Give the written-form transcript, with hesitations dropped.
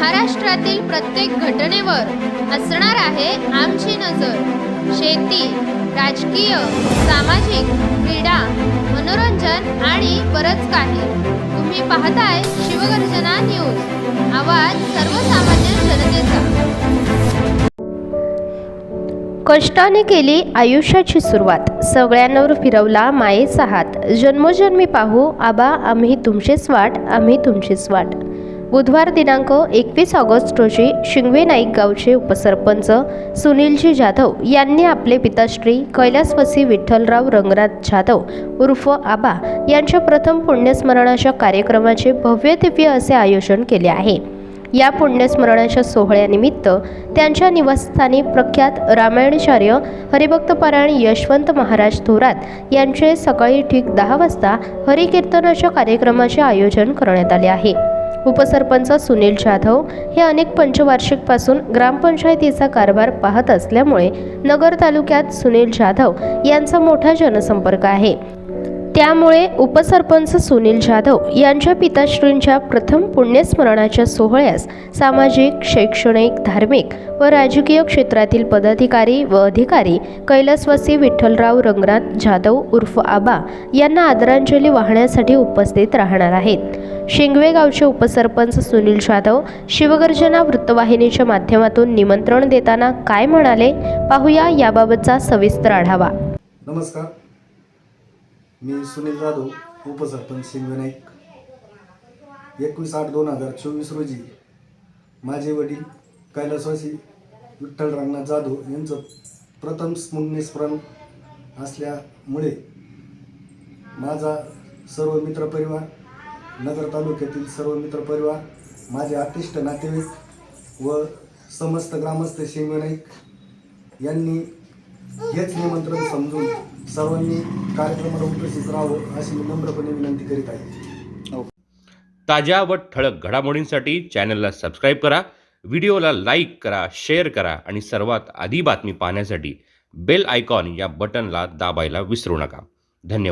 महाराष्ट्रातील प्रत्येक घटनेवर असणार आहे आमची नजर। शेती, राजकीय, सामाजिक, क्रीडा, मनोरंजन आणि बरंच काही। तुम्ही पाहताय शिवगर्जना न्यूज, आवाज सर्वसामान्य जनतेचा। कष्टाने केली आयुष्याची सुरुवात, सगळ्यांवर फिरवला मायेचा हात। जन्मोजन्मी पाहू आबा आम्ही तुमचीच वाट, आम्ही तुमचीच वाट। बुधवार दिनांक 21 ऑगस्ट रोजी शिंगवे नाईक गावचे उपसरपंच सुनीलजी जाधव यांनी आपले पिताश्री कैलासवासी विठ्ठलराव रंगनाथ जाधव उर्फ आबा यांच्या प्रथम पुण्यस्मरणाच्या कार्यक्रमाचे भव्य दिव्य असे आयोजन केले आहे। या पुण्यस्मरणाच्या सोहळ्यानिमित्त त्यांच्या निवासस्थानी प्रख्यात रामायणाचार्य हरिभक्तपरायण यशवंत महाराज थोरात यांचे सकाळी ठीक 10 वाजता हरिकीर्तनाच्या कार्यक्रमाचे आयोजन करण्यात आले आहे। उपसरपंच सुनील जाधव हे अनेक पंचवार्षिकपासून ग्रामपंचायतीचा कारभार पाहत असल्यामुळे नगर तालुक्यात सुनील जाधव यांचा मोठा जनसंपर्क आहे। त्यामुळे उपसरपंच सुनील जाधव यांच्या पिताश्रींच्या प्रथम पुण्यस्मरणाच्या सोहळ्यास सामाजिक, शैक्षणिक, धार्मिक व राजकीय क्षेत्रातील पदाधिकारी व अधिकारी कैलासवासी विठ्ठलराव रंगनाथ जाधव उर्फ आबा यांना आदरांजली वाहण्यासाठी उपस्थित राहणार आहेत। शिंगवे गावचे उपसरपंच सुनील जाधव शिवगर्जना वृत्तवाहिनीच्या माध्यमातून निमंत्रण देताना काय म्हणाले, पाहूया याबाबतचा सविस्तर आढावा। नमस्कार, मी सुनील जाधव, उपसरपंच शिंगवे नाईक। 21/8/2024 रोजी माझे वडील कैलासवासी विठ्ठल रंगनाथ जाधव यांचं प्रथम पुण्यस्मरण असल्यामुळे माझा सर्व मित्रपरिवार, नगर तालुक्यातील सर्व मित्रपरिवार, माझे आत्मीय नातेवाईक व समस्त ग्रामस्थ शिंगवे नाईक यांनी हेच निमंत्रण समजून सर्वांनी कार्यक्रमाला उपस्थित राहावं अशी मी नम्रपणे विनंती करीत आहे। ताज्या व ठळक घडामोडींसाठी चॅनलला सबस्क्राईब करा, व्हिडिओला लाईक करा, शेअर करा आणि सर्वात आधी बातमी पाहण्यासाठी बेल आयकॉन या बटनला दाबायला विसरू नका। धन्यवाद।